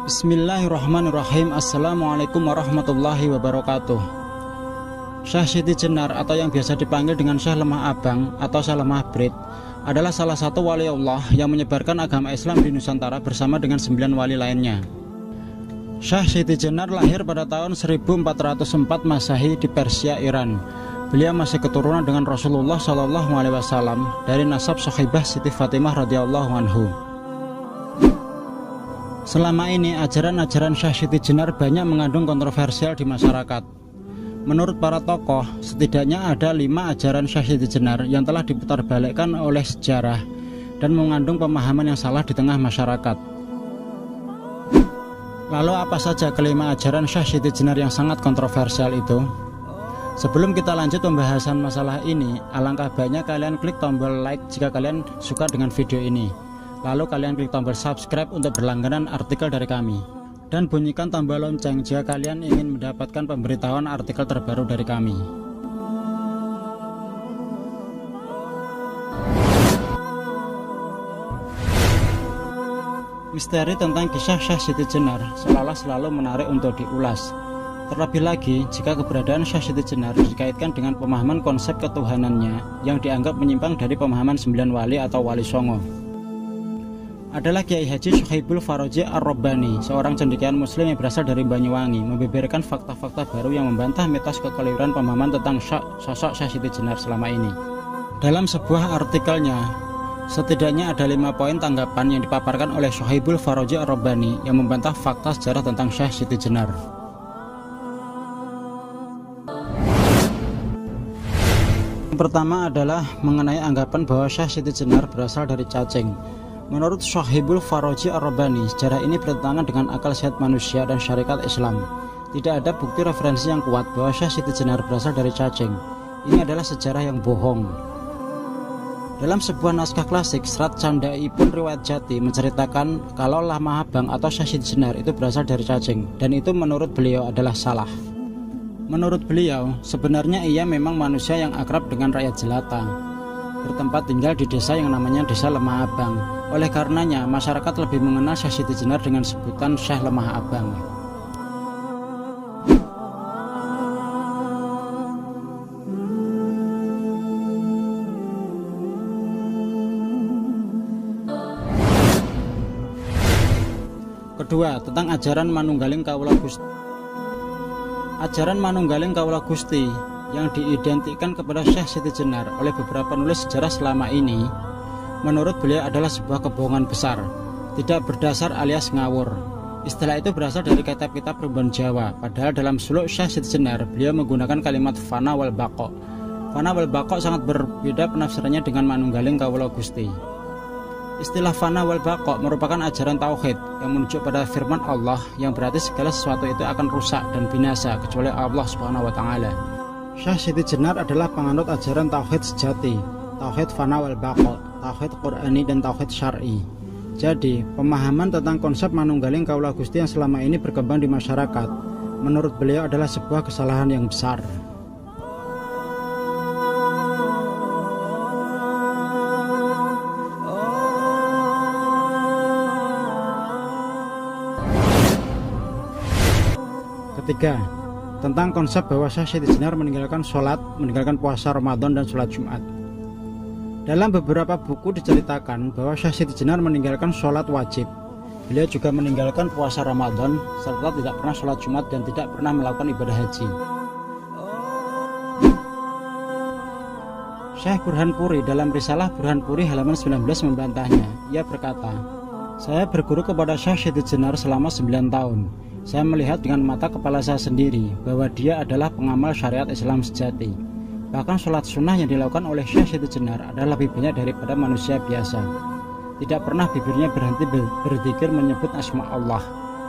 Bismillahirrahmanirrahim. Assalamualaikum warahmatullahi wabarakatuh. Syekh Siti Jenar atau yang biasa dipanggil dengan Syekh Lemah Abang atau Syekh Lemah Brit adalah salah satu wali Allah yang menyebarkan agama Islam di Nusantara bersama dengan 9 wali lainnya. Syekh Siti Jenar lahir pada tahun 1404 Masehi di Persia, Iran. Beliau masih keturunan dengan Rasulullah SAW dari nasab Sahibah Siti Fatimah radhiyallahu anhu. Selama ini ajaran-ajaran Syekh Siti Jenar banyak mengandung kontroversial di masyarakat. Menurut para tokoh, setidaknya ada 5 ajaran Syekh Siti Jenar yang telah diputarbalikkan oleh sejarah dan mengandung pemahaman yang salah di tengah masyarakat. Lalu apa saja kelima ajaran Syekh Siti Jenar yang sangat kontroversial itu? Sebelum kita lanjut pembahasan masalah ini, alangkah baiknya kalian klik tombol like jika kalian suka dengan video ini. Lalu kalian klik tombol subscribe untuk berlangganan artikel dari kami. Dan bunyikan tombol lonceng jika kalian ingin mendapatkan pemberitahuan artikel terbaru dari kami. Misteri tentang kisah Syekh Siti Jenar seolah selalu menarik untuk diulas. Terlebih lagi jika keberadaan Syekh Siti Jenar dikaitkan dengan pemahaman konsep ketuhanannya yang dianggap menyimpang dari pemahaman 9 wali atau wali songo. Adalah Kiai Haji Sohibul Faroji Ar-Rabbani, seorang cendekiawan muslim yang berasal dari Banyuwangi, membeberkan fakta-fakta baru yang membantah mitos kekeliruan pemahaman tentang sosok Syekh Siti Jenar selama ini. Dalam sebuah artikelnya, setidaknya ada 5 poin tanggapan yang dipaparkan oleh Sohibul Faroji Ar-Rabbani yang membantah fakta sejarah tentang Syekh Siti Jenar. Yang pertama adalah mengenai anggapan bahwa Syekh Siti Jenar berasal dari cacing. Menurut Sohibul Faroji Ar-Rabbani, sejarah ini bertentangan dengan akal sehat manusia dan syariat Islam. Tidak ada bukti referensi yang kuat bahwa Syekh Siti Jenar berasal dari cacing. Ini adalah sejarah yang bohong. Dalam sebuah naskah klasik, Serat Candaipun Riwayat Jati menceritakan kalau Lemah Abang atau Syekh Siti Jenar itu berasal dari cacing, dan itu menurut beliau adalah salah. Menurut beliau, sebenarnya ia memang manusia yang akrab dengan rakyat jelata, bertempat tinggal di desa yang namanya Desa Lemah Abang. Oleh karenanya, masyarakat lebih mengenal Syekh Siti Jenar dengan sebutan Syekh Lemah Abang. Kedua, tentang ajaran Manunggaling Kawula Gusti. Ajaran Manunggaling Kawula Gusti yang diidentikan kepada Syekh Siti Jenar oleh beberapa penulis sejarah selama ini, menurut beliau adalah sebuah kebohongan besar, tidak berdasar alias ngawur. Istilah itu berasal dari kitab-kitab pribun Jawa, padahal dalam suluk Syekh Siti Jenar beliau menggunakan kalimat fana wal baqo. Fana wal baqo sangat berbeda penafsirannya dengan Manunggaling Kawula Gusti. Istilah fana wal baqo merupakan ajaran tauhid yang menunjuk pada firman Allah yang berarti segala sesuatu itu akan rusak dan binasa kecuali Allah Subhanahu wa taala. Syekh Siti Jenar adalah penganut ajaran tauhid sejati, tauhid fana wal baqo, tauhid Qur'ani dan tauhid syar'i. Jadi, pemahaman tentang konsep Manunggaling Kawula Gusti yang selama ini berkembang di masyarakat, menurut beliau adalah sebuah kesalahan yang besar. Ketiga, tentang konsep bahwa Syekh Siti Jenar meninggalkan sholat, meninggalkan puasa Ramadan dan sholat Jumat. Dalam beberapa buku diceritakan bahwa Syekh Siti Jenar meninggalkan sholat wajib. Beliau juga meninggalkan puasa Ramadan serta tidak pernah sholat Jumat dan tidak pernah melakukan ibadah haji. Syekh Burhan Puri dalam risalah Burhan Puri halaman 19 membantahnya. Ia berkata, "Saya berguru kepada Syekh Siti Jenar selama 9 tahun. Saya melihat dengan mata kepala saya sendiri bahwa dia adalah pengamal syariat Islam sejati. Bahkan sholat sunnah yang dilakukan oleh Syekh Siti Jenar adalah lebih banyak daripada manusia biasa. Tidak pernah bibirnya berhenti berzikir menyebut asma Allah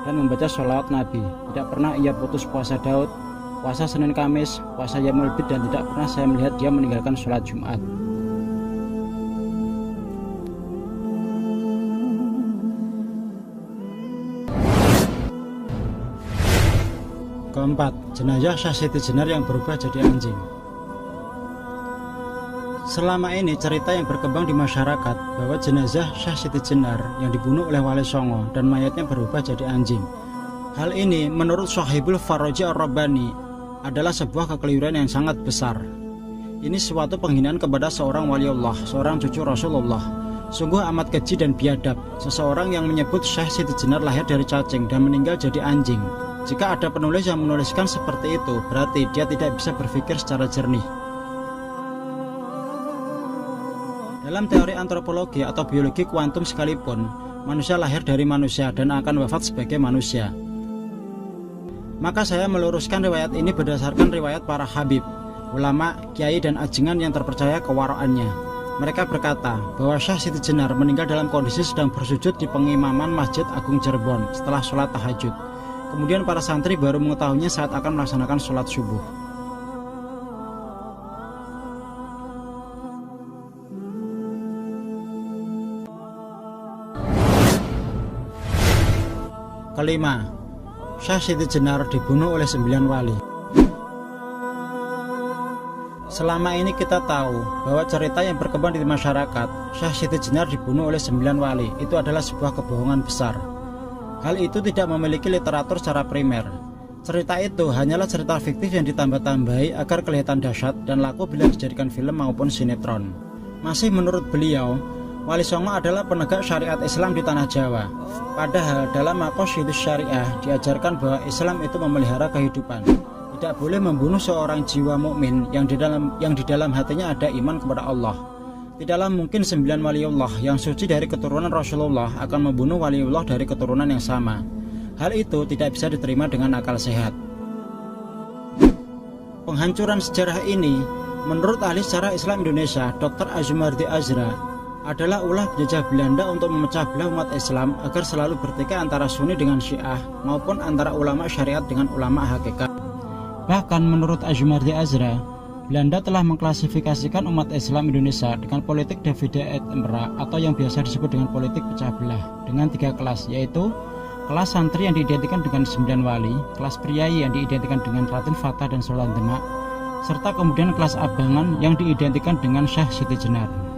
dan membaca sholawat Nabi. Tidak pernah ia putus puasa Daud, puasa Senin Kamis, puasa Yaumul Bid, dan tidak pernah saya melihat dia meninggalkan sholat Jumat." Keempat, jenazah Syekh Siti Jenar yang berubah jadi anjing. Selama ini cerita yang berkembang di masyarakat bahwa jenazah Syekh Siti Jenar yang dibunuh oleh Wali Songo dan mayatnya berubah jadi anjing. Hal ini menurut Sahibul Faraji Ar-Rabbani adalah sebuah kekeliruan yang sangat besar. Ini suatu penghinaan kepada seorang waliullah, seorang cucu Rasulullah. Sungguh amat keji dan biadab seseorang yang menyebut Syekh Siti Jenar lahir dari cacing dan meninggal jadi anjing. Jika ada penulis yang menuliskan seperti itu, berarti dia tidak bisa berpikir secara jernih. Dalam teori antropologi atau biologi kuantum sekalipun, manusia lahir dari manusia dan akan wafat sebagai manusia. Maka saya meluruskan riwayat ini berdasarkan riwayat para habib, ulama, kiai dan ajengan yang terpercaya kewaraannya. Mereka berkata bahwa Syekh Siti Jenar meninggal dalam kondisi sedang bersujud di pengimaman Masjid Agung Cirebon setelah sholat tahajud. Kemudian para santri baru mengetahuinya saat akan melaksanakan sholat subuh. Kelima, Syekh Siti Jenar dibunuh oleh 9 wali. Selama ini kita tahu bahwa cerita yang berkembang di masyarakat, Syekh Siti Jenar dibunuh oleh 9 wali, itu adalah sebuah kebohongan besar. Hal itu tidak memiliki literatur secara primer. Cerita itu hanyalah cerita fiktif yang ditambah-tambahi agar kelihatan dahsyat dan laku bila dijadikan film maupun sinetron. Masih menurut beliau, Wali Songo adalah penegak syariat Islam di tanah Jawa. Padahal dalam Maqasidus Syariah diajarkan bahwa Islam itu memelihara kehidupan. Tidak boleh membunuh seorang jiwa mukmin yang di dalam hatinya ada iman kepada Allah. Tidaklah mungkin 9 waliullah yang suci dari keturunan Rasulullah akan membunuh waliullah dari keturunan yang sama. Hal itu tidak bisa diterima dengan akal sehat. Penghancuran sejarah ini menurut ahli sejarah Islam Indonesia Dr. Azumardi Azra adalah ulah penjajah Belanda untuk memecah belah umat Islam agar selalu bertikai antara Sunni dengan Syiah maupun antara ulama syariat dengan ulama hakikat. Bahkan menurut Azumardi Azra, Belanda telah mengklasifikasikan umat Islam Indonesia dengan politik divide et impera atau yang biasa disebut dengan politik pecah belah dengan 3 kelas, yaitu kelas santri yang diidentikan dengan 9 wali, kelas priai yang diidentikan dengan Raden Fatah dan Sulan Demak, serta kemudian kelas abangan yang diidentikan dengan Syekh Siti Jenar.